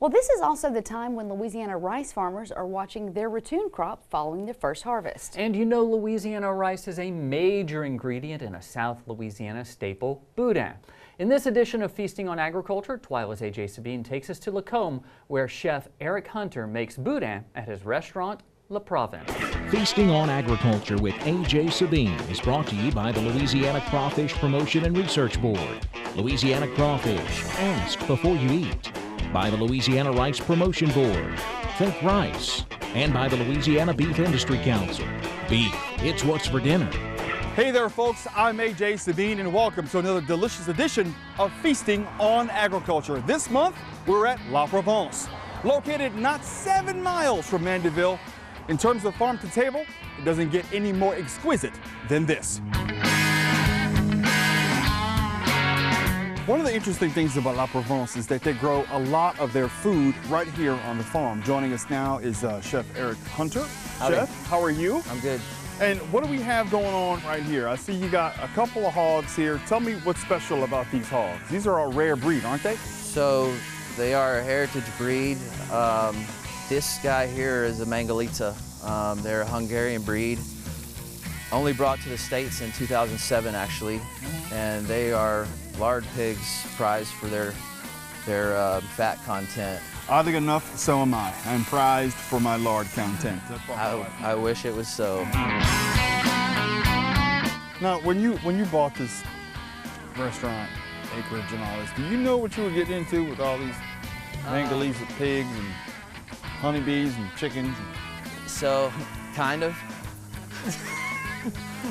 Well, this is also the time when Louisiana rice farmers are watching their ratoon crop following their first harvest. And you know Louisiana rice is a major ingredient in a South Louisiana staple, boudin. In this edition of Feasting on Agriculture, TWILA's A.J. Sabine takes us to Lacombe, where Chef Eric Hunter makes boudin at his restaurant, La Provence. Feasting on Agriculture with A.J. Sabine is brought to you by the Louisiana Crawfish Promotion and Research Board. Louisiana Crawfish, ask before you eat. By the Louisiana Rice Promotion Board, think rice. And by the Louisiana Beef Industry Council. Beef, it's what's for dinner. Hey there folks, I'm A.J. Sabine and welcome to another delicious edition of Feasting on Agriculture. This month, we're at La Provence, located not 7 miles from Mandeville. In terms of farm to table, it doesn't get any more exquisite than this. One of the interesting things about La Provence is that they grow a lot of their food right here on the farm. Joining us now is Chef Eric Hunter. Howdy. Chef, how are you? I'm good. And what do we have going on right here? I see you got a couple of hogs here. Tell me what's special about these hogs. These are a rare breed, aren't they? So they are a heritage breed. This guy here is a Mangalitsa. They're a Hungarian breed. Only brought to the States in 2007, actually. And they are lard pigs prized for their fat content. Oddly enough, so am I. I'm prized for my lard content. I wish it was so. Now, when you bought this restaurant acreage and all this, do you know what you were getting into with all these Mangalitsa pigs and honeybees and chickens? So, kind of.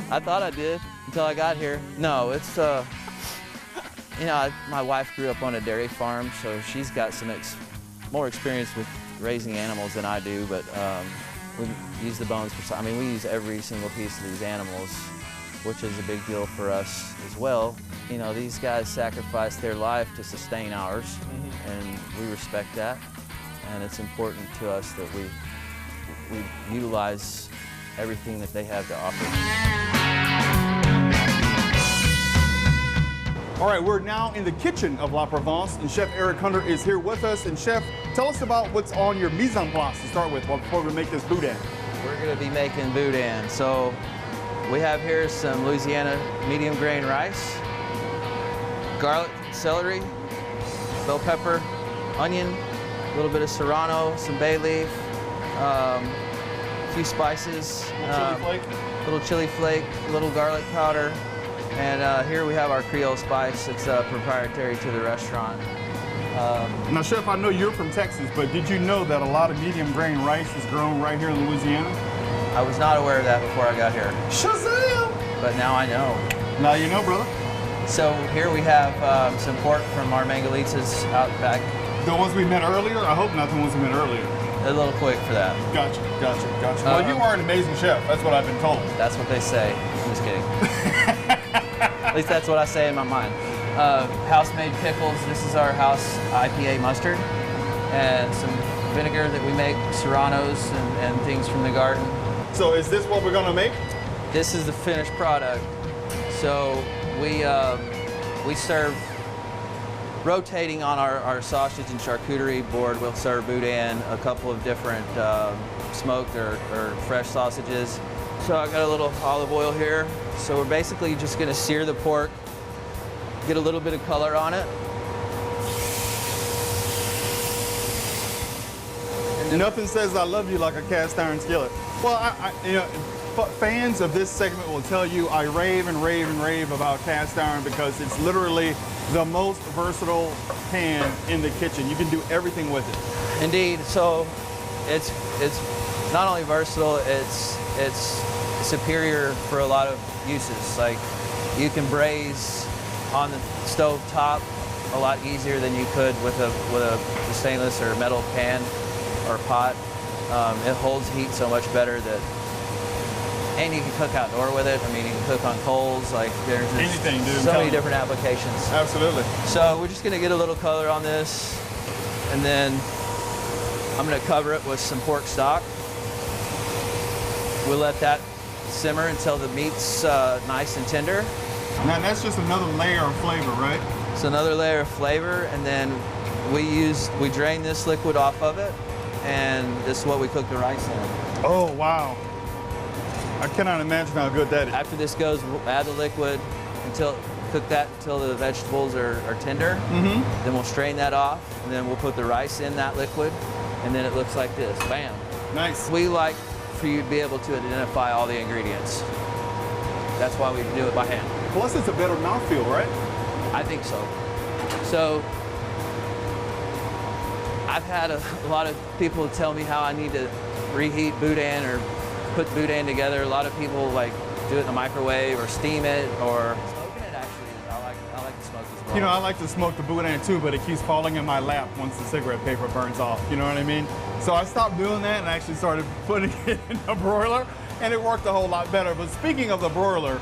I thought I did until I got here. No, it's, you know, my wife grew up on a dairy farm, so she's got some more experience with raising animals than I do, but we use the bones for, I mean, we use every single piece of these animals, which is a big deal for us as well. You know, these guys sacrifice their life to sustain ours, and we respect that, and it's important to us that we utilize everything that they have to offer. All right, we're now in the kitchen of La Provence, and Chef Eric Hunter is here with us. And Chef, tell us about what's on your mise en place to start with before we make this boudin. We're going to be making boudin. So we have here some Louisiana medium grain rice, garlic, celery, bell pepper, onion, a little bit of serrano, some bay leaf, a few spices, little chili flake, a little garlic powder. And here we have our Creole spice. It's proprietary to the restaurant. Now, Chef, I know you're from Texas, but did you know that a lot of medium grain rice is grown right here in Louisiana? I was not aware of that before I got here. Shazam! But now I know. Now you know, brother. So here we have some pork from our Mangalitsas out back. The ones we met earlier? I hope not the ones we met earlier. A little quick for that. Gotcha. Well, you are an amazing chef. That's what I've been told. That's what they say. I'm just kidding. At least that's what I say in my mind. House-made pickles. This is our house IPA mustard. And some vinegar that we make, serranos and things from the garden. So is this what we're going to make? This is the finished product. So we serve, rotating on our sausage and charcuterie board, we'll serve boudin, a couple of different smoked or fresh sausages. So I got a little olive oil here. So we're basically just gonna sear the pork, get a little bit of color on it. Nothing says I love you like a cast iron skillet. Well, you know, fans of this segment will tell you I rave and rave and rave about cast iron because it's literally the most versatile pan in the kitchen. You can do everything with it. Indeed. So it's not only versatile, it's superior for a lot of uses. Like you can braise on the stove top a lot easier than you could with a stainless or metal pan or pot. It holds heat so much better and you can cook outdoor with it. I mean, you can cook on coals. Like there's anything, dude. So many different applications. Absolutely. So we're just gonna get a little color on this, and then I'm gonna cover it with some pork stock. We'll let that simmer until the meat's nice and tender. Now that's just another layer of flavor, right? It's another layer of flavor, and then we drain this liquid off of it, and this is what we cook the rice in. Oh, wow. I cannot imagine how good that is. After this goes, we'll add the liquid cook that until the vegetables are tender. Then we'll strain that off, and then we'll put the rice in that liquid, and then it looks like this. Bam. Nice. We like for you to be able to identify all the ingredients. That's why we do it by hand. Plus, it's a better mouthfeel, right? I think so. So, I've had a lot of people tell me how I need to reheat boudin or put boudin together. A lot of people like do it in the microwave or steam it or smoking it. Actually, I like to smoke as well. You know, I like to smoke the boudin too, but it keeps falling in my lap once the cigarette paper burns off. You know what I mean? So I stopped doing that and actually started putting it in a broiler, and it worked a whole lot better. But speaking of the broiler,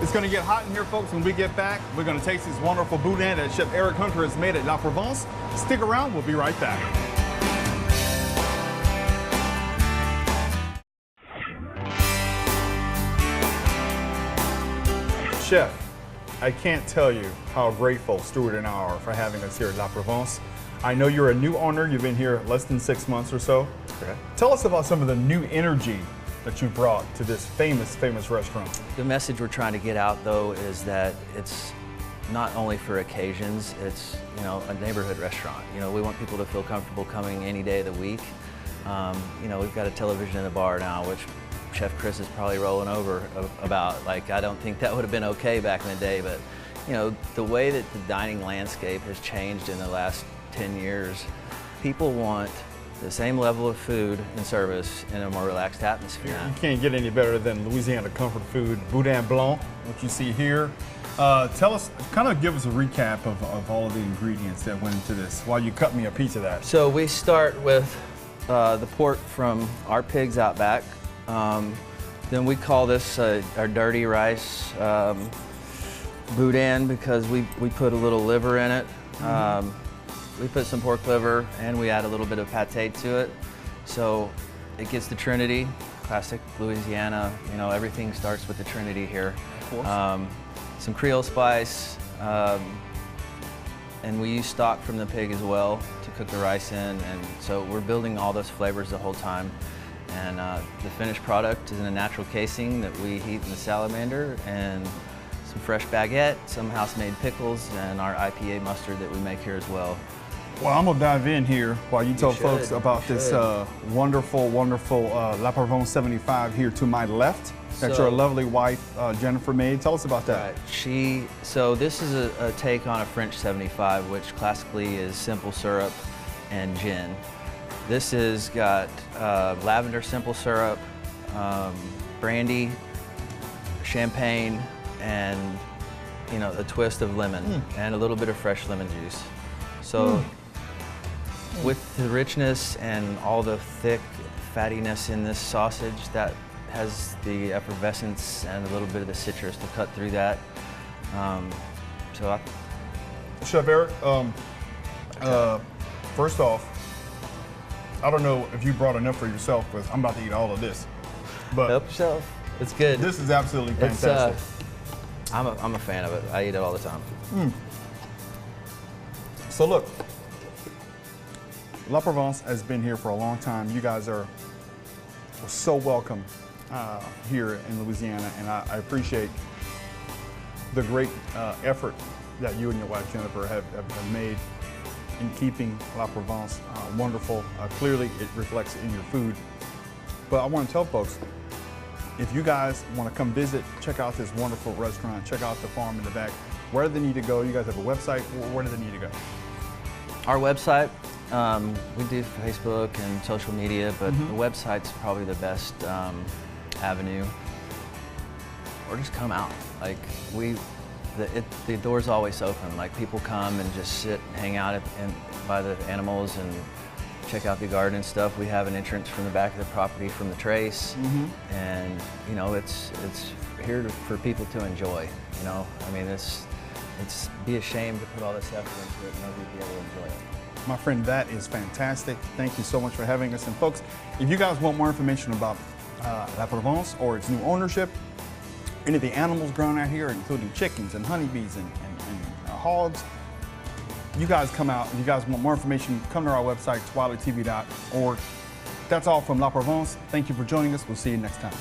it's going to get hot in here, folks. When we get back, we're going to taste this wonderful boudin that Chef Eric Hunter has made at La Provence. Stick around. We'll be right back. Chef, I can't tell you how grateful Stuart and I are for having us here at La Provence. I know you're a new owner. You've been here less than 6 months or so. Correct. Tell us about some of the new energy that you brought to this famous restaurant. The message we're trying to get out, though, is that it's not only for occasions, it's, you know, a neighborhood restaurant. You know, we want people to feel comfortable coming any day of the week. You know, we've got a television in the bar now, which Chef Chris is probably rolling over about. Like, I don't think that would have been okay back in the day, but, you know, the way that the dining landscape has changed in the last 10 years, people want the same level of food and service in a more relaxed atmosphere. You can't get any better than Louisiana comfort food, boudin blanc, what you see here. Tell us, kind of give us a recap of all of the ingredients that went into this while you cut me a piece of that. So we start with the pork from our pigs out back. Then we call this our dirty rice boudin because we put a little liver in it. We put some pork liver and we add a little bit of pate to it. So it gets the Trinity, classic Louisiana, you know, everything starts with the Trinity here. Of course. Some Creole spice, and we use stock from the pig as well to cook the rice in, and so we're building all those flavors the whole time. And the finished product is in a natural casing that we heat in the salamander, and some fresh baguette, some house-made pickles, and our IPA mustard that we make here as well. Well, I'm gonna dive in here while you tell folks about this wonderful La Provence 75 here to my left. That your lovely wife, Jennifer, made. Tell us about that. Right. So this is a take on a French 75, which classically is simple syrup and gin. This has got lavender simple syrup, brandy, champagne, and, you know, a twist of lemon and a little bit of fresh lemon juice. So with the richness and all the thick fattiness in this sausage, that has the effervescence and a little bit of the citrus to cut through that. Chef Eric, first off, I don't know if you brought enough for yourself, but I'm about to eat all of this. But help yourself. It's good. This is absolutely fantastic. I'm a fan of it. I eat it all the time. So look, La Provence has been here for a long time. You guys are so welcome here in Louisiana, and I appreciate the great effort that you and your wife Jennifer have made in keeping La Provence wonderful. Clearly it reflects in your food. But I want to tell folks, if you guys want to come visit, check out this wonderful restaurant, check out the farm in the back, where do they need to go? You guys have a website, where do they need to go? Our website, we do Facebook and social media, but the website's probably the best avenue. Or just come out. Like the door's always open. Like, people come and just sit, hang out by the animals and check out the garden and stuff. We have an entrance from the back of the property from the trace, and, you know, it's here for people to enjoy. You know, I mean, it's be ashamed to put all this effort into it and nobody be able to enjoy it. My friend, that is fantastic. Thank you so much for having us. And folks, if you guys want more information about La Provence or its new ownership, any of the animals grown out here, including chickens and honeybees and hogs, you guys come out and you guys want more information, come to our website, twilatv.org. That's all from La Provence. Thank you for joining us. We'll see you next time.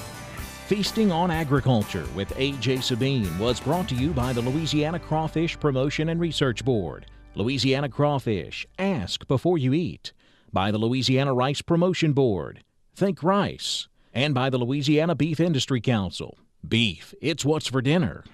Feasting on Agriculture with A.J. Sabine was brought to you by the Louisiana Crawfish Promotion and Research Board. Louisiana Crawfish, ask before you eat. By the Louisiana Rice Promotion Board, think rice. And by the Louisiana Beef Industry Council. Beef, it's what's for dinner.